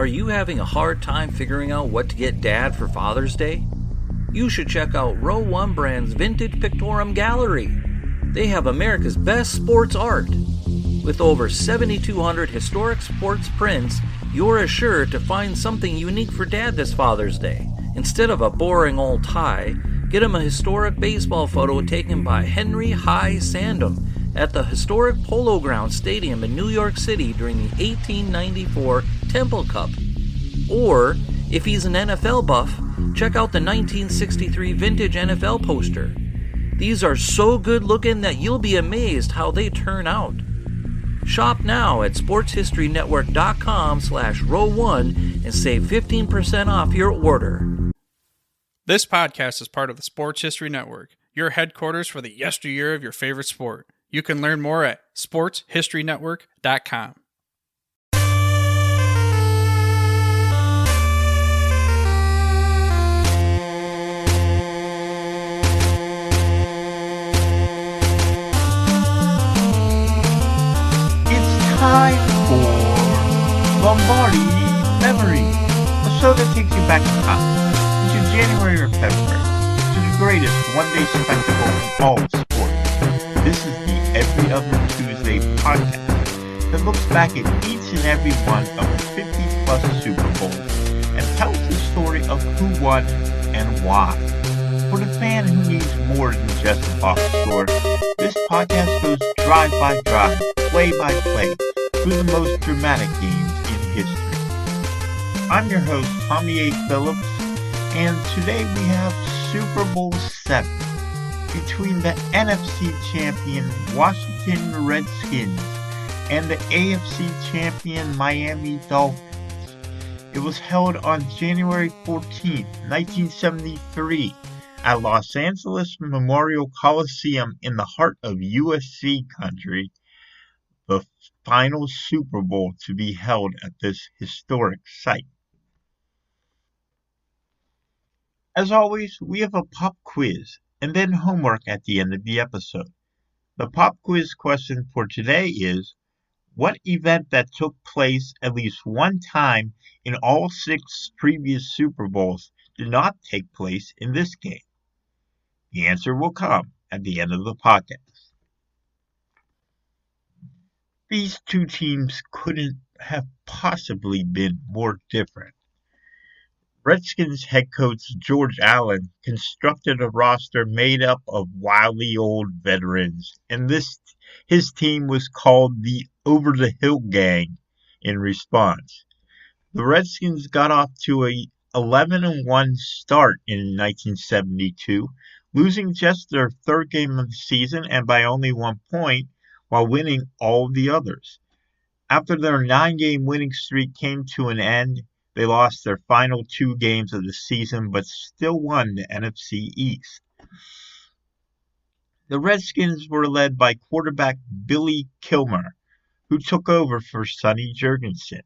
Are you having a hard time figuring out what to get Dad for Father's Day? You should check out Row 1 Brand's Vintage Pictorum Gallery. They have America's best sports art. With over 7,200 historic sports prints, you're assured to find something unique for Dad this Father's Day. Instead of a boring old tie, get him a historic baseball photo taken by Henry High Sandom at the historic Polo Grounds Stadium in New York City during the 1894 Temple Cup. Or, if he's an NFL buff, check out the 1963 vintage NFL poster. These are so good looking that you'll be amazed how they turn out. Shop now at sportshistorynetwork.com/row1 and save 15% off your order. This podcast is part of the Sports History Network, your headquarters for the yesteryear of your favorite sport. You can learn more at sportshistorynetwork.com. Time for Lombardi Memory, a show that takes you back in time into January or February to the greatest one-day spectacle in all of sports. This is the Every Other Tuesday podcast that looks back at each and every one of the 50-plus Super Bowls and tells the story of who won and why. For the fan who needs more than just a box score, this podcast goes drive by drive, play by play, through the most dramatic games in history. I'm your host, Tommy A. Phillips, and today we have Super Bowl VII between the NFC champion Washington Redskins and the AFC champion Miami Dolphins. It was held on January 14th, 1973 at Los Angeles Memorial Coliseum in the heart of USC country, the final Super Bowl to be held at this historic site. As always, we have a pop quiz and then homework at the end of the episode. The pop quiz question for today is, what event that took place at least one time in all 6 previous Super Bowls did not take place in this game? The answer will come at the end of the podcast. These two teams couldn't have possibly been more different. Redskins head coach George Allen constructed a roster made up of wily old veterans, and his team was called the Over the Hill Gang in response. The Redskins got off to a 11-1 start in 1972, losing just their 3rd game of the season and by only 1 point, while winning all of the others. After their 9-game winning streak came to an end, they lost their final 2 games of the season but still won the NFC East. The Redskins were led by quarterback Billy Kilmer, who took over for Sonny Jurgensen.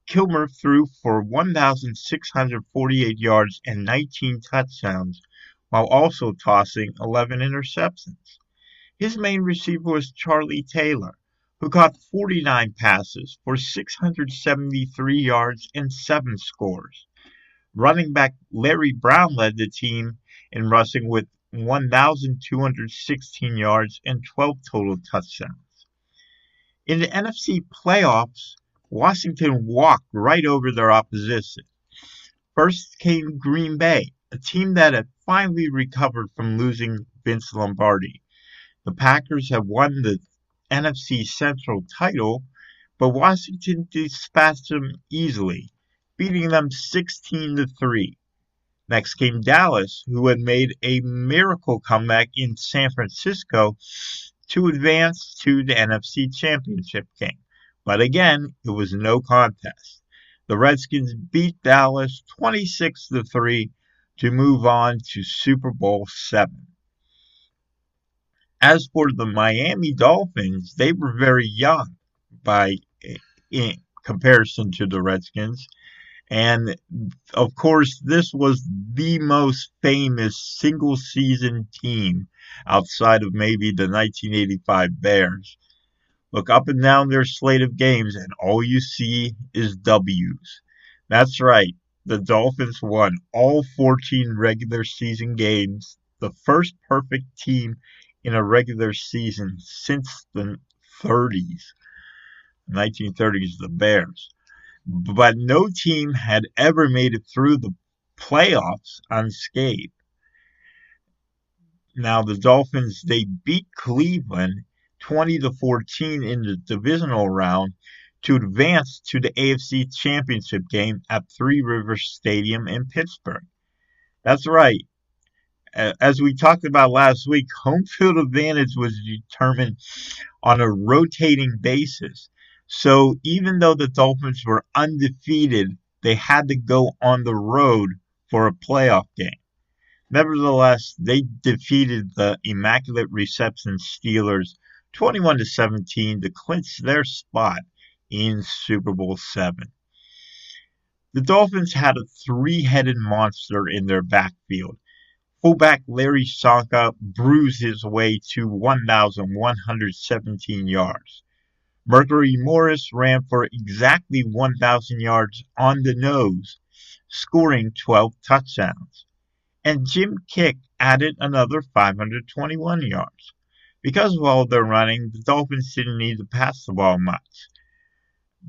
Kilmer threw for 1,648 yards and 19 touchdowns, while also tossing 11 interceptions. His main receiver was Charlie Taylor, who caught 49 passes for 673 yards and 7 scores. Running back Larry Brown led the team in rushing with 1,216 yards and 12 total touchdowns. In the NFC playoffs, Washington walked right over their opposition. First came Green Bay, a team that had finally recovered from losing Vince Lombardi. The Packers have won the NFC Central title, but Washington dispatched them easily, beating them 16-3. Next came Dallas, who had made a miracle comeback in San Francisco to advance to the NFC Championship game. But again, it was no contest. The Redskins beat Dallas 26-3 to move on to Super Bowl VII. As for the Miami Dolphins, they were very young in comparison to the Redskins. And, of course, this was the most famous single-season team outside of maybe the 1985 Bears. Look up and down their slate of games, and all you see is W's. That's right. The Dolphins won all 14 regular season games, the first perfect team in a regular season since the 30s, 1930s, the Bears. But no team had ever made it through the playoffs unscathed. Now the Dolphins, they beat Cleveland 20-14 in the divisional round to advance to the AFC Championship game at Three Rivers Stadium in Pittsburgh. That's right. As we talked about last week, home field advantage was determined on a rotating basis. So even though the Dolphins were undefeated, they had to go on the road for a playoff game. Nevertheless, they defeated the Immaculate Reception Steelers 21-17 to clinch their spot in Super Bowl VII. The Dolphins had a three-headed monster in their backfield. Fullback Larry Csonka bruised his way to 1,117 yards. Mercury Morris ran for exactly 1,000 yards on the nose, scoring 12 touchdowns. And Jim Kick added another 521 yards. Because of all their running, the Dolphins didn't need to pass the ball much.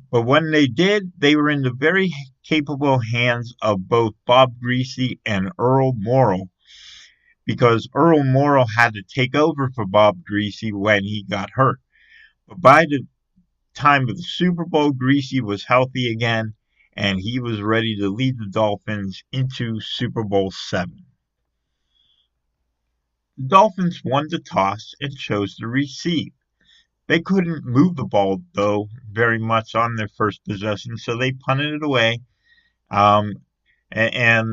But when they did, they were in the very capable hands of both Bob Greasy and Earl Morrall, because Earl Morrall had to take over for Bob Greasy when he got hurt. But by the time of the Super Bowl, Greasy was healthy again, and he was ready to lead the Dolphins into Super Bowl VII. The Dolphins won the toss and chose to receive. They couldn't move the ball, though, very much on their first possession, so they punted it away, and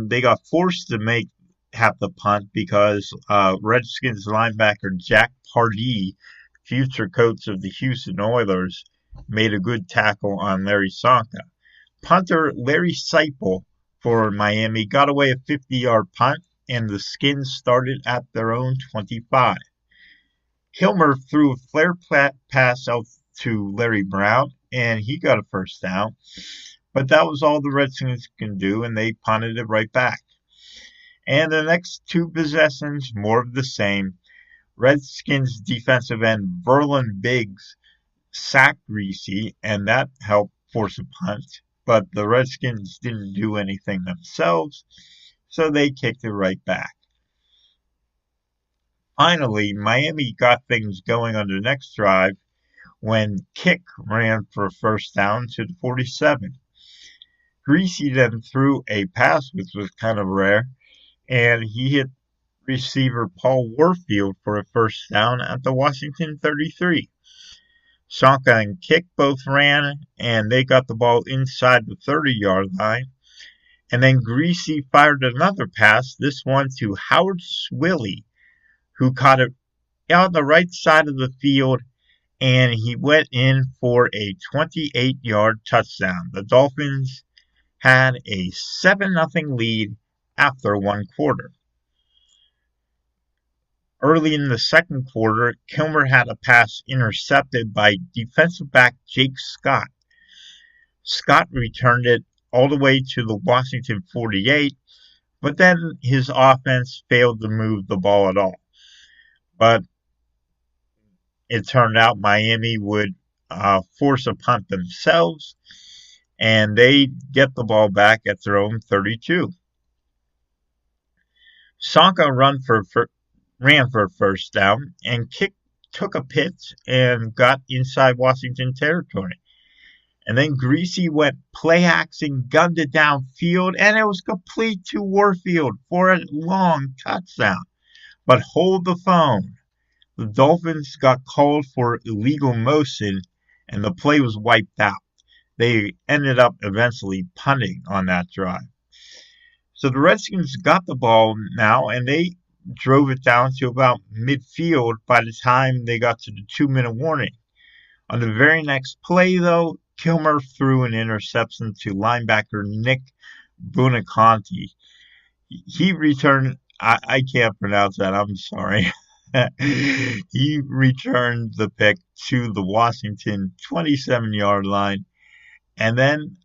they got forced to have the punt because Redskins linebacker Jack Pardee, future coach of the Houston Oilers, made a good tackle on Larry Csonka. Punter Larry Seipel for Miami got away a 50-yard punt, and the Skins started at their own 25. Kilmer threw a flare pass out to Larry Brown, and he got a first down. But that was all the Redskins can do, and they punted it right back. And the next two possessions, more of the same. Redskins defensive end Verlon Biggs sacked Greasy, and that helped force a punt. But the Redskins didn't do anything themselves, so they kicked it right back. Finally, Miami got things going on the next drive when Kick ran for a first down to the 47. Greasy then threw a pass, which was kind of rare, and he hit receiver Paul Warfield for a first down at the Washington 33. Csonka and Kick both ran, and they got the ball inside the 30-yard line. And then Greasy fired another pass, this one to Howard Swilly, who caught it on the right side of the field, and he went in for a 28-yard touchdown. The Dolphins had a 7-0 lead after one quarter. Early in the second quarter, Kilmer had a pass intercepted by defensive back Jake Scott. Scott returned it all the way to the Washington 48, but then his offense failed to move the ball at all. But it turned out Miami would force a punt themselves, and they get the ball back at their own 32. Csonka ran for a first down, and Kick took a pitch and got inside Washington territory. And then Greasy went play-action, gunned it downfield, and it was complete to Warfield for a long touchdown. But hold the phone. The Dolphins got called for illegal motion, and the play was wiped out. They ended up eventually punting on that drive. So the Redskins got the ball now, and they drove it down to about midfield by the time they got to the 2-minute warning. On the very next play, though, Kilmer threw an interception to linebacker Nick Buoniconti. He returned, I can't pronounce that, I'm sorry. He returned the pick to the Washington 27-yard line, and then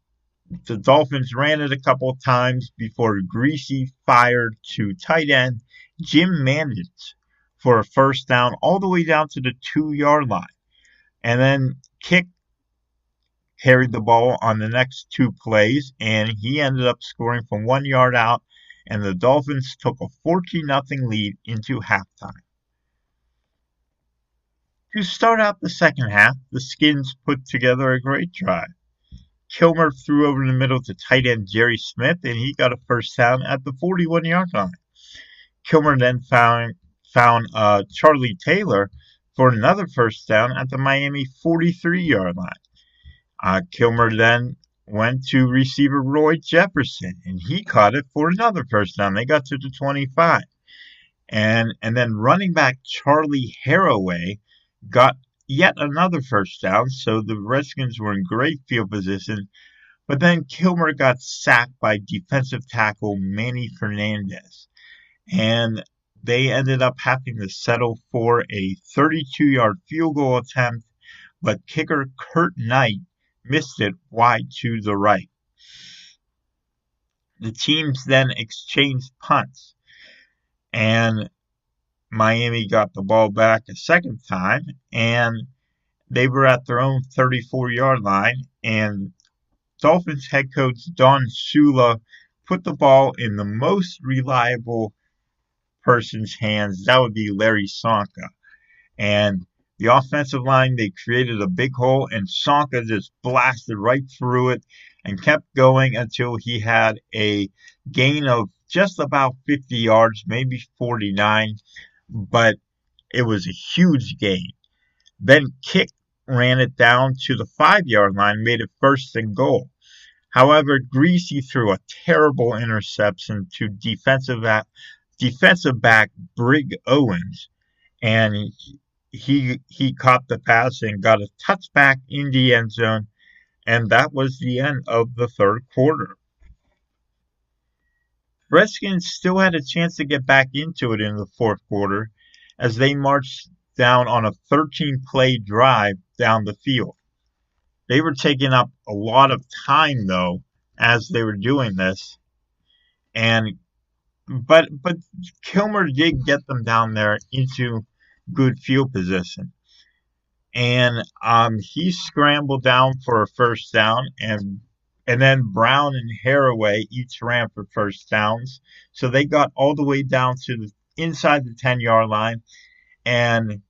The Dolphins ran it a couple of times before Greasy fired to tight end Jim Mandich for a first down all the way down to the 2-yard line. And then Kick carried the ball on the next 2 plays, and he ended up scoring from 1 yard out, and the Dolphins took a 14-0 lead into halftime. To start out the second half, the Skins put together a great drive. Kilmer threw over the middle to tight end Jerry Smith, and he got a first down at the 41-yard line. Kilmer then found Charlie Taylor for another first down at the Miami 43-yard line. Kilmer then went to receiver Roy Jefferson, and he caught it for another first down. They got to the 25. And then running back Charlie Haraway got yet another first down, so the Redskins were in great field position. But then Kilmer got sacked by defensive tackle Manny Fernandez, and they ended up having to settle for a 32-yard field goal attempt, but kicker Kurt Knight missed it wide to the right. The teams then exchanged punts, and Miami got the ball back a second time, and they were at their own 34-yard line, and Dolphins head coach Don Shula put the ball in the most reliable person's hands. That would be Larry Csonka. And the offensive line, they created a big hole, and Csonka just blasted right through it and kept going until he had a gain of just about 50 yards, maybe 49, but it was a huge gain. Then Kick ran it down to the 5-yard line, made it first and goal. However, Greasy threw a terrible interception to defensive back Brig Owens, and he caught the pass and got a touchback in the end zone, and that was the end of the third quarter. Redskins still had a chance to get back into it in the fourth quarter as they marched down on a 13-play drive down the field. They were taking up a lot of time, though, as they were doing this, but Kilmer did get them down there into good field position. And he scrambled down for a first down, and then Brown and Haraway each ran for first downs. So they got all the way down to inside the 10-yard line, and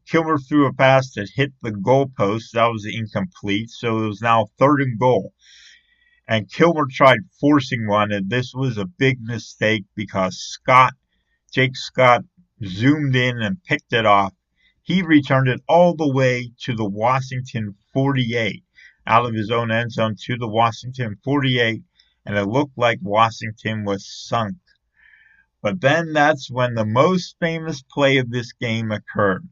Kilmer threw a pass that hit the goalpost. That was incomplete, so it was now 3rd and goal. And Kilmer tried forcing one, and this was a big mistake because Jake Scott zoomed in and picked it off. He returned it all the way to the Washington 48, out of his own end zone to the Washington 48, and it looked like Washington was sunk. But then that's when the most famous play of this game occurred.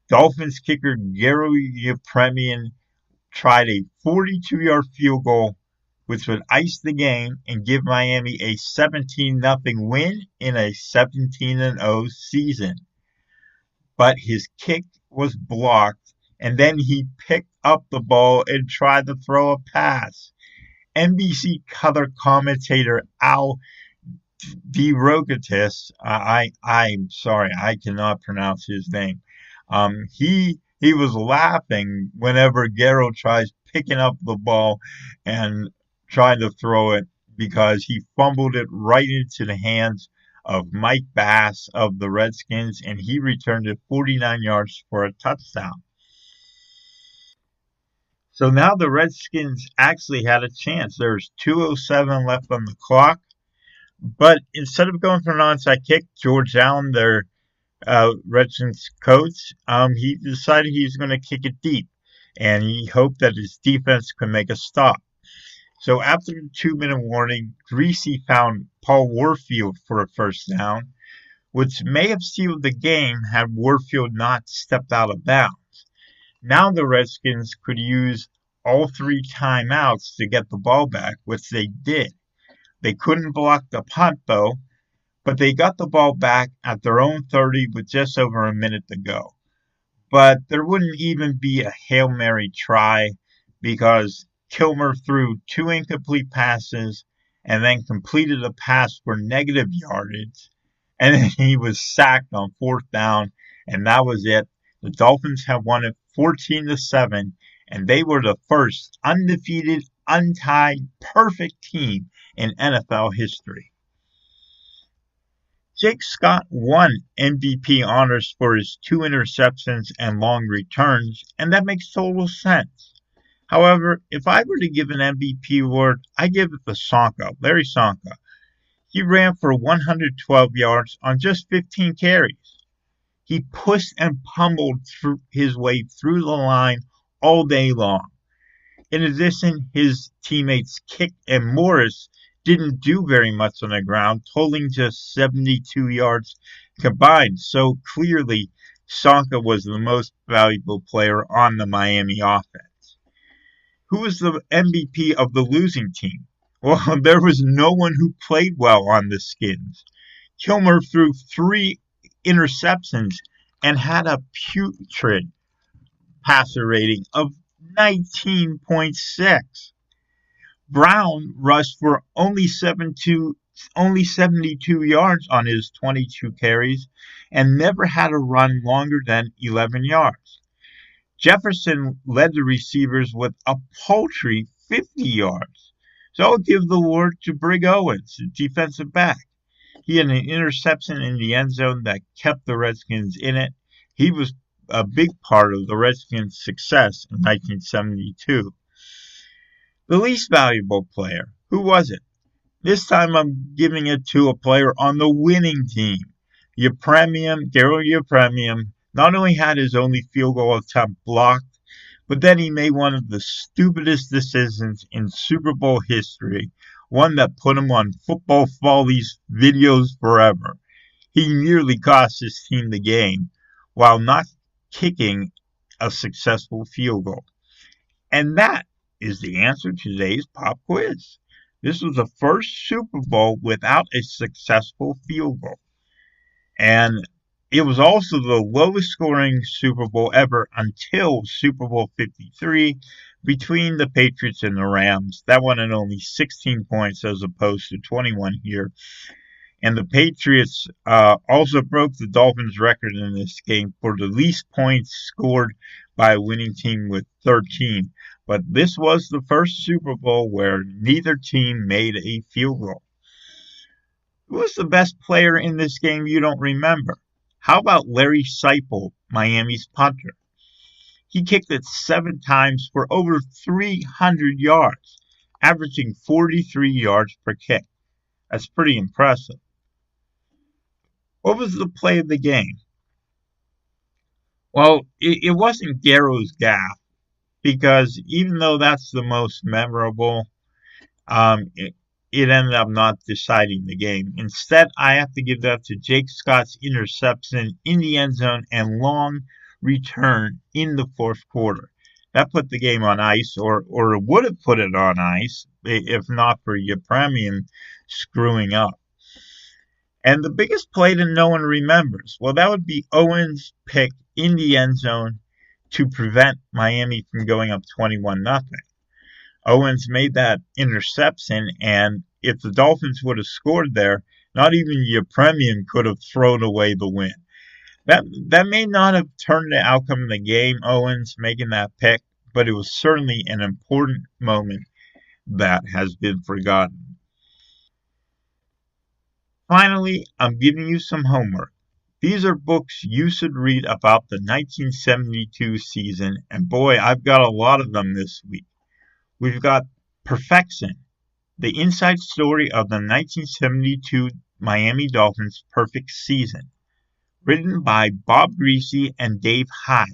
Dolphins kicker Gary Yepremian tried a 42-yard field goal, which would ice the game and give Miami a 17-0 win in a 17-0 season. But his kick was blocked, and then he picked up the ball and tried to throw a pass. NBC color commentator Al DeRogatis, I'm sorry, I cannot pronounce his name. He was laughing whenever Garrow tries picking up the ball and trying to throw it because he fumbled it right into the hands of Mike Bass of the Redskins, and he returned it 49 yards for a touchdown. So now the Redskins actually had a chance. There's 2:07 left on the clock, but instead of going for an onside kick, George Allen, their Redskins coach, he decided he was going to kick it deep, and he hoped that his defense could make a stop. So after the 2-minute warning, Greasy found Paul Warfield for a first down, which may have sealed the game had Warfield not stepped out of bounds. Now the Redskins could use all 3 timeouts to get the ball back, which they did. They couldn't block the punt, though, but they got the ball back at their own 30 with just over a minute to go. But there wouldn't even be a Hail Mary try because Kilmer threw 2 incomplete passes and then completed a pass for negative yardage. And then he was sacked on 4th down, and that was it. The Dolphins have won it 14-7, and they were the first undefeated, untied, perfect team in NFL history. Jake Scott won MVP honors for his 2 interceptions and long returns, and that makes total sense. However, if I were to give an MVP award, I'd give it to Sonka, Larry Sonka. He ran for 112 yards on just 15 carries. He pushed and pummeled his way through the line all day long. In addition, his teammates Kick and Morris didn't do very much on the ground, totaling just 72 yards combined. So clearly, Sonka was the most valuable player on the Miami offense. Who was the MVP of the losing team? Well, there was no one who played well on the Skins. Kilmer threw 3 interceptions and had a putrid passer rating of 19.6. Brown rushed for only 72 yards on his 22 carries and never had a run longer than 11 yards. Jefferson led the receivers with a paltry 50 yards. So I'll give the award to Brig Owens, the defensive back. He had an interception in the end zone that kept the Redskins in it. He was a big part of the Redskins' success in 1972. The least valuable player, who was it? This time I'm giving it to a player on the winning team. Daryl Yepremian not only had his only field goal attempt blocked, but then he made one of the stupidest decisions in Super Bowl history, one that put him on Football Follies videos forever. He nearly cost his team the game while not kicking a successful field goal. And that is the answer to today's pop quiz. This was the first Super Bowl without a successful field goal. And it was also the lowest scoring Super Bowl ever until Super Bowl 53 between the Patriots and the Rams. That one at only 16 points as opposed to 21 here. And the Patriots also broke the Dolphins' record in this game for the least points scored by a winning team with 13. But this was the first Super Bowl where neither team made a field goal. Who was the best player in this game you don't remember? How about Larry Seipel, Miami's punter? He kicked it 7 times for over 300 yards, averaging 43 yards per kick. That's pretty impressive. What was the play of the game? Well, it wasn't Garrow's gaff, because even though that's the most memorable, it ended up not deciding the game. Instead, I have to give that to Jake Scott's interception in the end zone and long return in the 4th quarter. That put the game on ice, or would have put it on ice, if not for Yepremian screwing up. And the biggest play that no one remembers, well, that would be Owens' pick in the end zone to prevent Miami from going up 21-0. Owens made that interception, and if the Dolphins would have scored there, not even Yepremian could have thrown away the win. That may not have turned the outcome of the game, Owens making that pick, but it was certainly an important moment that has been forgotten. Finally, I'm giving you some homework. These are books you should read about the 1972 season, and boy, I've got a lot of them this week. We've got Perfection, the inside story of the 1972 Miami Dolphins' perfect season, written by Bob Griese and Dave Hyde.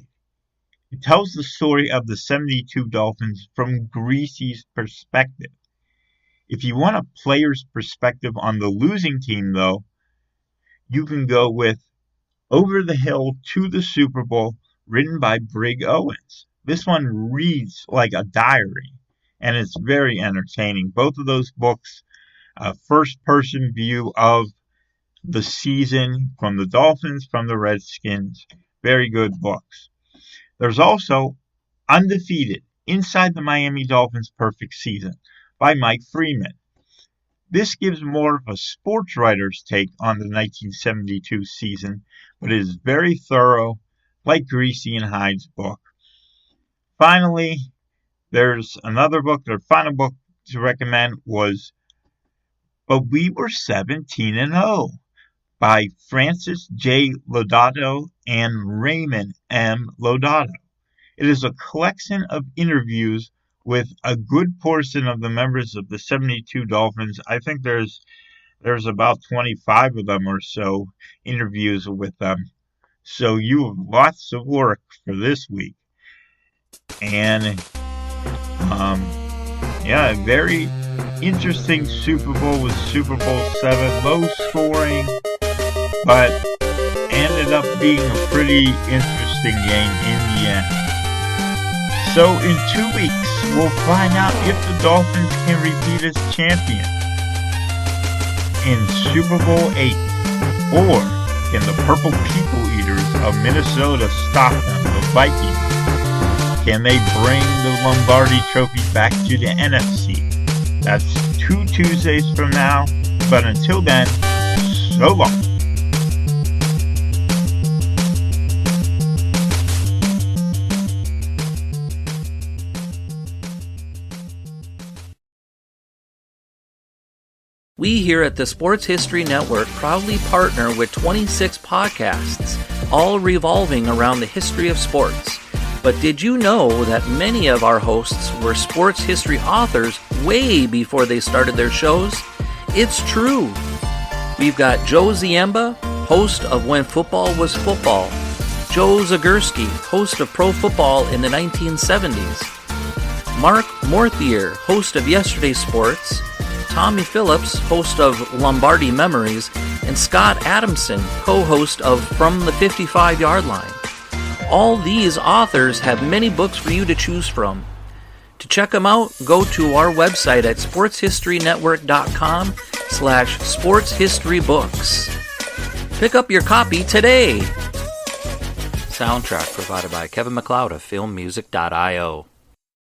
It tells the story of the 72 Dolphins from Griese's perspective. If you want a player's perspective on the losing team, though, you can go with Over the Hill to the Super Bowl, written by Brig Owens. This one reads like a diary, and it's very entertaining. Both of those books, first-person view of the season from the Dolphins, from the Redskins. Very good books. There's also Undefeated, Inside the Miami Dolphins' Perfect Season by Mike Freeman. This gives more of a sports writer's take on the 1972 season, but it is very thorough, like Greasy and Hyde's book. Finally, there's another book. Their final book to recommend was But We Were 17-0 by Francis J. Lodato and Raymond M. Lodato. It is a collection of interviews with a good portion of the members of the 72 Dolphins. I think there's about 25 of them or so interviews with them. So you have lots of work for this week. And very interesting Super Bowl with Super Bowl VII, low scoring, but ended up being a pretty interesting game in the end. So in 2 weeks, we'll find out if the Dolphins can repeat as champions in Super Bowl VIII, or can the Purple People Eaters of Minnesota stop them, the Vikings? Can they bring the Lombardi trophy back to the NFC? That's 2 Tuesdays from now, but until then, so long. We here at the Sports History Network proudly partner with 26 podcasts, all revolving around the history of sports. But did you know that many of our hosts were sports history authors way before they started their shows? It's true. We've got Joe Ziemba, host of When Football Was Football, Joe Zagurski, host of Pro Football in the 1970s, Mark Morthier, host of Yesterday Sports, Tommy Phillips, host of Lombardi Memories, and Scott Adamson, co-host of From the 55-Yard Line. All these authors have many books for you to choose from. To check them out, go to our website at sportshistorynetwork.com/sportshistorybooks. Pick up your copy today. Soundtrack provided by Kevin MacLeod of filmmusic.io.